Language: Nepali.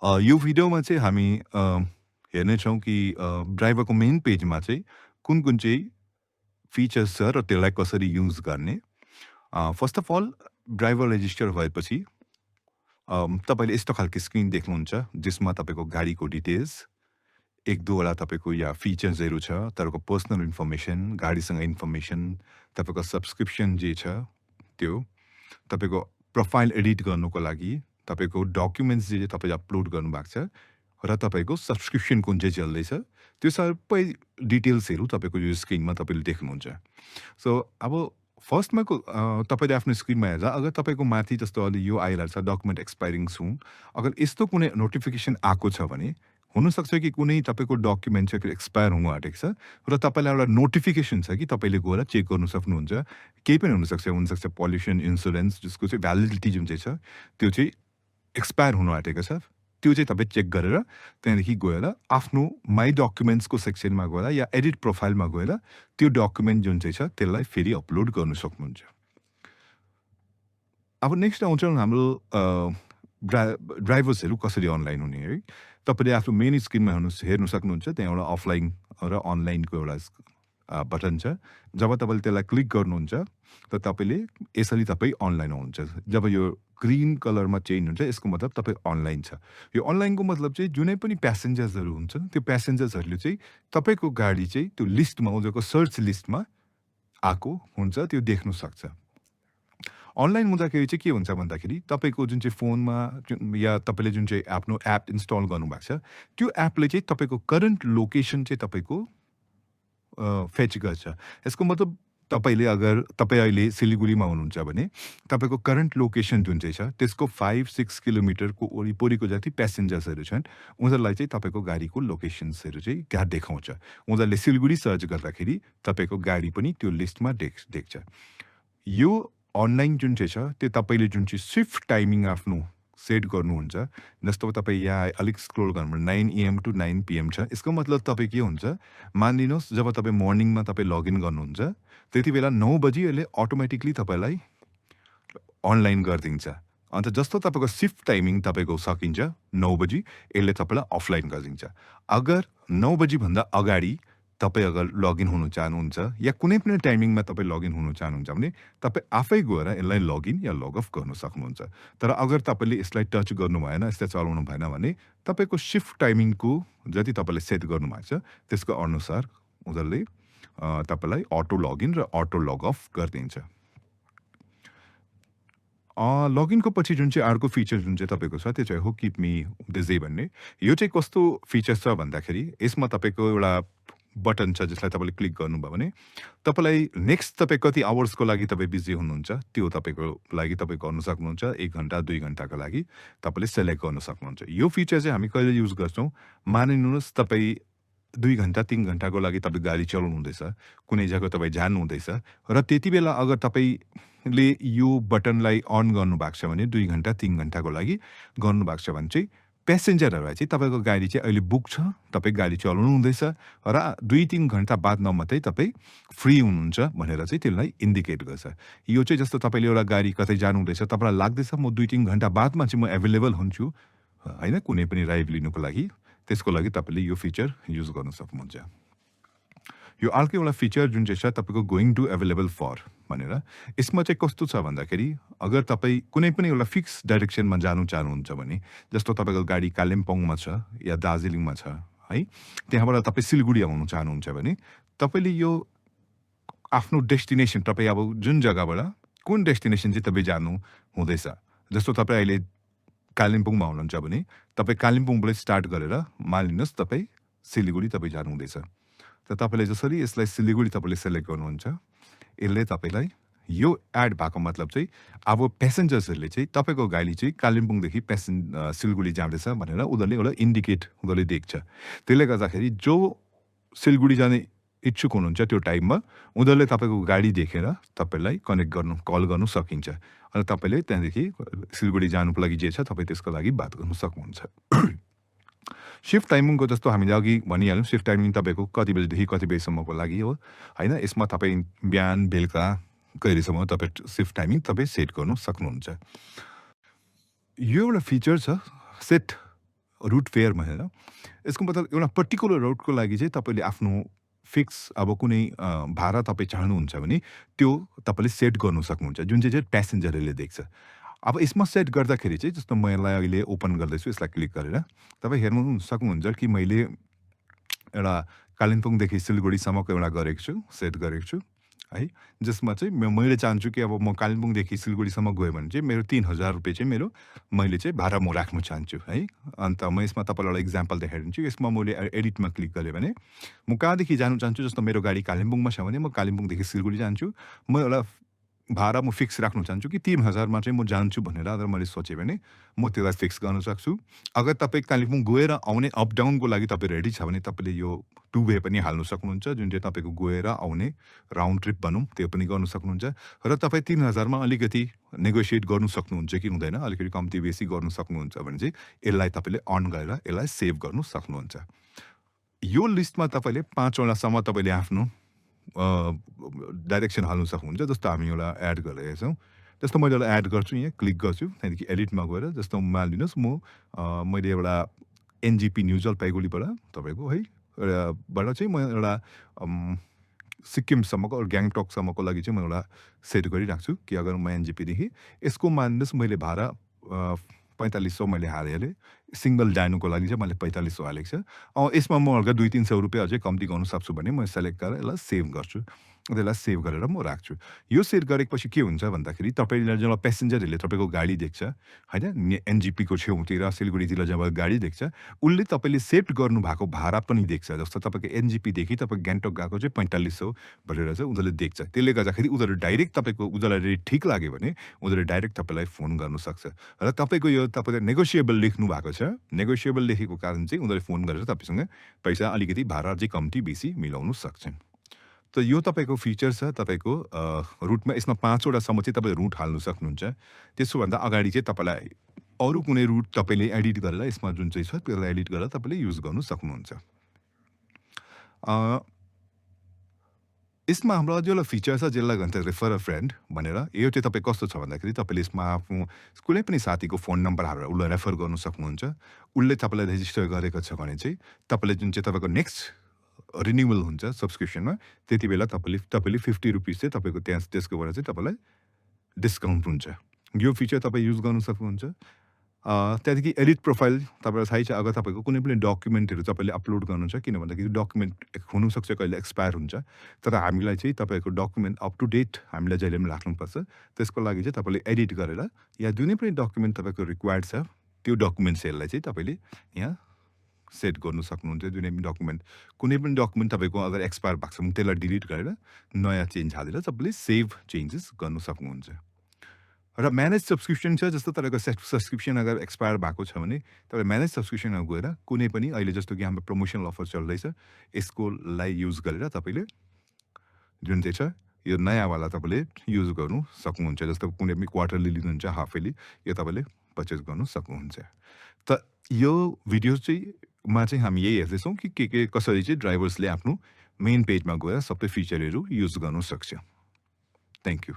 यो भिडियोमा चाहिँ हामी हेर्नेछौँ कि ड्राइभरको मेन पेजमा चाहिँ कुन चाहिँ फिचर्स छ र त्यसलाई कसरी युज गर्ने। First of all driver register भएपछि तपाईँले यस्तो खालको स्क्रिन देख्नुहुन्छ जसमा तपाईँको गाडीको डिटेल्स, एक दुईवटा तपाईँको या फिचर्सहरू छ, तपाईँको पर्सनल इन्फर्मेसन, गाडीसँग इन्फर्मेसन, तपाईँको सब्सक्रिप्सन जे छ त्यो, तपाईँको प्रोफाइल एडिट गर्नुको लागि, तपाईँको डकुमेन्ट्स जे तपाईँले अपलोड गर्नुभएको छ र तपाईँको सब्सक्रिप्सन कुन चाहिँ चल्दैछ त्यो सबै डिटेल्सहरू तपाईँको यो स्क्रिनमा तपाईँले देख्नुहुन्छ। सो अब फर्स्टमा तपाईँले आफ्नो स्क्रिनमा हेर्दा अगर तपाईँको माथि जस्तो अहिले यो आइरहेको छ डकुमेन्ट एक्सपायरिङ सुन, अगर यस्तो कुनै नोटिफिकेसन आएको छ भने हुनसक्छ कि कुनै तपाईँको डकुमेन्ट चाहिँ एक्सपायर हुनु आँटेको छ र तपाईँलाई एउटा नोटिफिकेसन छ कि तपाईँले गएर चेक गर्नु सक्नुहुन्छ। केही पनि हुनसक्छ पल्युसन इन्सुरेन्स जसको चाहिँ भ्यालिडिटी जुन चाहिँ छ त्यो चाहिँ एक्सपायर हुनु आँटेको छ, त्यो चाहिँ तपाईँ चेक गरेर त्यहाँदेखि गएर आफ्नो माई डकुमेन्ट्सको सेक्सनमा गएर या एडिट प्रोफाइलमा गएर त्यो डकुमेन्ट जुन चाहिँ छ त्यसलाई फेरि अपलोड गर्नु सक्नुहुन्छ। अब नेक्स्ट आउँछ हाम्रो ड्राइभर्सहरू कसरी अनलाइन हुने है। तपाईँले आफ्नो मेन स्क्रिनमा हेर्नु सक्नुहुन्छ, त्यहाँ एउटा अफलाइन र अनलाइनको एउटा बटन छ। जब तपाईँले त्यसलाई क्लिक गर्नुहुन्छ त तपाईँले यसरी तपाईँ अनलाइन हुनुहुन्छ। जब यो ग्रिन कलरमा चेन्ज हुन्छ यसको मतलब तपाईँ अनलाइन छ। यो अनलाइनको मतलब चाहिँ जुनै पनि प्यासेन्जर्सहरू हुन्छन् त्यो प्यासेन्जर्सहरूले चाहिँ तपाईँको गाडी चाहिँ त्यो लिस्टमा उनीहरूको सर्च लिस्टमा आएको हुन्छ, त्यो देख्नु सक्छ। अनलाइन हुँदाखेरि चाहिँ के हुन्छ भन्दाखेरि तपाईँको जुन चाहिँ फोनमा या तपाईँले जुन चाहिँ आफ्नो एप इन्स्टल गर्नुभएको छ त्यो एपले चाहिँ तपाईँको करेन्ट लोकेसन चाहिँ तपाईँको फेच गर्छ। यसको मतलब तपाईँले अगर तपाईँ अहिले सिलिगुडीमा हुनुहुन्छ भने तपाईँको करेन्ट लोकेसन जुन चाहिँ छ त्यसको 5-6 किलोमिटरको वरिपरिको जति प्यासेन्जर्सहरू छन् उनीहरूलाई चाहिँ तपाईँको गाडीको लोकेसन्सहरू चाहिँ त्यहाँ देखाउँछ। उनीहरूले सिलिगुडी सर्च गर्दाखेरि तपाईँको गाडी पनि त्यो लिस्टमा देख्छ। यो अनलाइन जुन चाहिँ छ त्यो तपाईँले जुन चाहिँ सिफ्ट टाइमिङ आफ्नो सेट गर्नुहुन्छ, जस्तो तपाईँ यहाँ अलिक स्क्रोल गर्नु 9 AM to 9 PM छ। यसको मतलब तपाईँ के हुन्छ, मानिलिनुहोस् जब तपाईँ मर्निङमा तपाईँ लगइन गर्नुहुन्छ त्यति बेला 9 बजी यसले अटोमेटिकली तपाईँलाई अनलाइन गरिदिन्छ। अन्त जस्तो तपाईँको सिफ्ट टाइमिङ तपाईँको सकिन्छ 9 बजी यसले तपाईँलाई अफलाइन गरिदिन्छ। अगर 9 बजीभन्दा अगाडि तपाईँ अगर लगइन हुनु चाहनुहुन्छ या कुनै पनि टाइमिङमा तपाईँ लगइन हुनु चाहनुहुन्छ भने तपाईँ आफै गएर यसलाई लगइन या लग अफ गर्नु सक्नुहुन्छ। तर अगर तपाईँले यसलाई टच गर्नु भएन, यसलाई चलाउनु भएन भने तपाईँको सिफ्ट टाइमिङको जति तपाईँले सेट गर्नुभएको छ त्यसको अनुसार उनीहरूले तपाईँलाई अटो लगइन र अटो लग अफ गरिदिन्छ। लगइनको पछि जुन चाहिँ अर्को फिचर जुन चाहिँ तपाईँको छ त्यो चाहिँ हो किप मी बिजी भन्ने। यो चाहिँ कस्तो फिचर छ भन्दाखेरि यसमा तपाईँको एउटा बटन छ जसलाई तपाईँले क्लिक गर्नुभयो भने तपाईँलाई नेक्स्ट तपाईँ कति आवर्सको लागि तपाईँ बिजी हुनुहुन्छ त्यो तपाईँको लागि तपाईँ गर्नु सक्नुहुन्छ। 1 घन्टा 2 घन्टाको लागि तपाईँले सेलेक्ट गर्नु सक्नुहुन्छ। यो फिचर चाहिँ हामी कहिले युज गर्छौँ, मानिलिनुहोस् तपाईँ 2 घन्टा 3 घन्टाको लागि तपाईँ गाडी चलाउनु हुँदैछ, कुनै जग्गा तपाईँ जानु हुँदैछ र त्यति बेला अगर तपाईँले यो बटनलाई अन गर्नुभएको छ भने 2 घन्टा 3 घन्टाको लागि गर्नुभएको छ भने चाहिँ प्यासेन्जरहरूलाई चाहिँ तपाईँको गाडी चाहिँ अहिले बुक छ, तपाईँ गाडी चलाउनु हुँदैछ र 2-3 घन्टा बादमा मात्रै तपाईँ फ्री हुनुहुन्छ भनेर चाहिँ त्यसलाई इन्डिकेट गर्छ। यो चाहिँ जस्तो तपाईँले एउटा गाडी कतै जानु हुँदैछ, तपाईँलाई लाग्दैछ म 2-3 घन्टा बादमा चाहिँ म एभाइलेबल हुन्छु होइन कुनै पनि राइड लिनुको लागि, त्यसको लागि तपाईँले यो फिचर युज गर्न सक्नुहुन्छ। यो अर्को एउटा फिचर जुन चाहिँ छ तपाईँको गोइङ टु एभाइलेबल फर भनेर, यसमा चाहिँ कस्तो छ भन्दाखेरि अगर तपाईँ कुनै पनि एउटा फिक्स डाइरेक्सनमा जानु चाहनुहुन्छ भने जस्तो तपाईँको गाडी कालिम्पोङमा छ या दार्जिलिङमा छ है, त्यहाँबाट तपाईँ सिलगढी आउनु चाहनुहुन्छ भने तपाईँले यो आफ्नो डेस्टिनेसन तपाईँ अब जुन जग्गाबाट कुन डेस्टिनेसन चाहिँ तपाईँ जानु हुँदैछ, जस्तो तपाईँ अहिले कालिम्पोङमा हुनुहुन्छ भने तपाईँ कालिम्पोङबाट स्टार्ट गरेर मानिलिनुहोस् तपाईँ सिलिगुडी तपाईँ जानु हुँदैछ, त तपाईँले जसरी यसलाई सिलिगुडी तपाईँले सेलेक्ट गर्नुहुन्छ यसले तपाईँलाई यो एड भएको मतलब चाहिँ अब प्यासेन्जर्सहरूले चाहिँ तपाईँको गाडी चाहिँ कालिम्पोङदेखि सिलगुडी जाँदैछ भनेर उनीहरूले एउटा इन्डिकेट उनीहरूले देख्छ। त्यसले गर्दाखेरि जो सिलगुडी जाने इच्छुक हुनुहुन्छ त्यो टाइममा उनीहरूले तपाईँको गाडी देखेर तपाईँलाई कनेक्ट गर्नु कल गर्नु सकिन्छ अनि तपाईँले त्यहाँदेखि सिलगुडी जानुको लागि जे छ तपाईँ त्यसको लागि बात गर्नु सक्नुहुन्छ। सिफ्ट टाइमिङको जस्तो हामीले अघि भनिहाल्यौँ, सिफ्ट टाइमिङ तपाईँको कति बजीदेखि कति बजीसम्मको लागि हो होइन। यसमा तपाईँ बिहान बेलुका कहिलेसम्म तपाईँ सिफ्ट टाइमिङ तपाईँ सेट गर्नु सक्नुहुन्छ। यो एउटा फिचर छ सेट रुट फेयर भनेर यसको मतलब एउटा पर्टिकुलर रुटको लागि चाहिँ तपाईँले आफ्नो फिक्स अब कुनै भाडा तपाईँ चाहनुहुन्छ भने त्यो तपाईँले सेट गर्नु सक्नुहुन्छ जुन चाहिँ प्यासेन्जरले देख्छ। अब यसमा सेट गर्दाखेरि चाहिँ जस्तो मैले अहिले ओपन गर्दैछु यसलाई क्लिक गरेर तपाईँ हेर्नु सक्नुहुन्छ कि मैले एउटा कालिम्पोङदेखि सिलगढीसम्मको एउटा गरेको छु, सेट गरेको छु है। जसमा चाहिँ मैले चाहन्छु कि अब म कालिम्पोङदेखि सिलगढीसम्म गएँ भने चाहिँ मेरो 3000 रुपियाँ चाहिँ मेरो मैले चाहिँ भाडा म राख्न चाहन्छु है। अन्त म यसमा तपाईँलाई एउटा इक्जाम्पल देखाइदिन्छु। यसमा मैले एडिटमा क्लिक गरेँ भने म कहाँदेखि जानु चाहन्छु, जस्तो मेरो गाडी कालिम्पोङमा छ भने म कालिम्पोङदेखि सिलगढी जान्छु। म एउटा भाडा म फिक्स राख्न चाहन्छु कि 3000 मा चाहिँ म जान्छु भनेर अगर मैले सोचेँ भने म त्यसलाई फिक्स गर्न सक्छु। अगर तपाईँ कालिम्पोङ गएर आउने अप डाउनको लागि तपाईँ रेडी छ भने तपाईँले यो टु वे पनि हाल्नु सक्नुहुन्छ, जुन चाहिँ तपाईँको गएर आउने राउन्ड ट्रिप भनौँ त्यो पनि गर्नु सक्नुहुन्छ। र तपाईँ 3000 मा अलिकति नेगोसिएट गर्नु सक्नुहुन्छ कि हुँदैन, अलिकति कम्ती बेसी गर्नु सक्नुहुन्छ भने चाहिँ यसलाई तपाईँले अन गरेर यसलाई सेभ गर्नु सक्नुहुन्छ। यो लिस्टमा तपाईँले 5 वटासम्म तपाईँले आफ्नो डाइरेक्सन हाल्नु सक्नुहुन्छ। जस्तो हामी एउटा एड गरिरहेका छौँ, जस्तो मैले एउटा एड गर्छु, यहाँ क्लिक गर्छु, त्यहाँदेखि एडिटमा गएर जस्तो मानिलिनुहोस् मैले एउटा एनजेपी न्यू जलपाइगुडीबाट तपाईँको है बाट चाहिँ म एउटा सिक्किमसम्मको ग्याङटकसम्मको लागि चाहिँ म एउटा सेट गरिराख्छु छु कि अगर म एनजेपीदेखि यसको मानिनुहोस् मैले भाडा 4500 मैले हालेँ, सिङ्गल जानुको लागि चाहिँ मैले 4500 हालेको छ। यसमा म हल्का 200-300 रुपियाँ अझै कम्ती गर्नु सक्छु भने म सेलेक्ट गरेर यसलाई सेभ गर्छु, त्यसलाई सेभ गरेर म राख्छु। यो सेभ गरेपछि के हुन्छ भन्दाखेरि तपाईँले जब प्यासेन्जरहरूले तपाईँको गाडी देख्छ होइन, एनजेपीको छेउतिर सिलगढीतिर जब गाडी देख्छ उसले तपाईँले सेभ गर्नुभएको भाडा पनि देख्छ। जस्तो तपाईँको एनजेपीदेखि तपाईँ गान्तोक गएको चाहिँ 4500 भनेर चाहिँ उनीहरूले देख्छ। त्यसले गर्दाखेरि उनीहरू डाइरेक्ट तपाईँको उनीहरूलाई ठिक लाग्यो भने उनीहरूले डाइरेक्ट तपाईँलाई फोन गर्नु सक्छ। र तपाईँको यो तपाईँले नेगोसिएबल लेख्नु भएको छ, नेगोसिएबल लेखेको कारण चाहिँ उनीहरूले फोन गरेर तपाईँसँग पैसा अलिकति भाडा चाहिँ कम्ती बेसी मिलाउनु सक्छन्। त यो तपाईँको फिचर छ तपाईँको रुटमा। यसमा 5 वटासम्म चाहिँ तपाईँ रुट हाल्नु सक्नुहुन्छ। त्यसोभन्दा अगाडि चाहिँ तपाईँलाई अरू कुनै रुट तपाईँले एडिट गरेर यसमा जुन चाहिँ छ त्यसलाई एडिट गरेर तपाईँले युज गर्नु सक्नुहुन्छ। यसमा हाम्रो अझै एउटा फिचर छ जसलाई भन्छ रेफर अ फ्रेन्ड भनेर। यो चाहिँ तपाईँ कस्तो छ भन्दाखेरि तपाईँले यसमा आफ्नो कुनै पनि साथीको फोन नम्बर हालेर उसलाई रेफर गर्नु सक्नुहुन्छ। उसले तपाईँलाई रेजिस्टर गरेको छ भने चाहिँ तपाईँले जुन चाहिँ तपाईँको नेक्स्ट रिन्युवल हुन्छ सब्सक्रिप्सनमा त्यति बेला तपाईँले 50 रुपिस चाहिँ तपाईँको त्यसकोबाट चाहिँ तपाईँलाई डिस्काउन्ट हुन्छ। यो फिचर तपाईँ युज गर्नु सक्नुहुन्छ। त्यहाँदेखि एडिट प्रोफाइल तपाईँलाई थाहै छ, अगर तपाईँको कुनै पनि डकुमेन्टहरू तपाईँले अपलोड गर्नु छ, किन भन्दाखेरि डकुमेन्ट हुनसक्छ कहिले एक्सपायर हुन्छ, तर हामीलाई चाहिँ तपाईँको डकुमेन्ट अप टु डेट हामीलाई जहिले पनि राख्नुपर्छ। त्यसको लागि चाहिँ तपाईँले एडिट गरेर या जुनै पनि डकुमेन्ट तपाईँको रिक्वायर्ड छ त्यो डकुमेन्ट्सहरूलाई चाहिँ तपाईँले यहाँ सेट गर्नु सक्नुहुन्छ। जुनै पनि डकुमेन्ट कुनै पनि डकुमेन्ट तपाईँको अगर एक्सपायर भएको छ भने त्यसलाई डिलिट गरेर नयाँ चेन्ज हालेर तपाईँले सेभ चेन्जेस गर्नु सक्नुहुन्छ। र म्यानेज सब्सक्रिप्सन छ, जस्तो तपाईँको सब्सक्रिप्सन अगर एक्सपायर भएको छ भने तपाईँ म्यानेज सब्सक्रिप्सनमा गएर कुनै पनि अहिले जस्तो कि हाम्रो प्रमोसनल अफर चल्दैछ यसकोलाई युज गरेर तपाईँले जुन चाहिँ छ यो नयाँवाला तपाईँले युज गर्नु सक्नुहुन्छ। जस्तो कुनै पनि क्वार्टरली लिनुहुन्छ, हाफेली, यो तपाईँले पर्चेस गर्नु सक्नुहुन्छ। त यो भिडियो चाहिँ हामी यही हेर्दैछौँ कि के कसरी चाहिँ ड्राइभर्सले आफ्नो मेन पेजमा गएर सबै फिचरहरू युज गर्नु सक्छ। Thank you.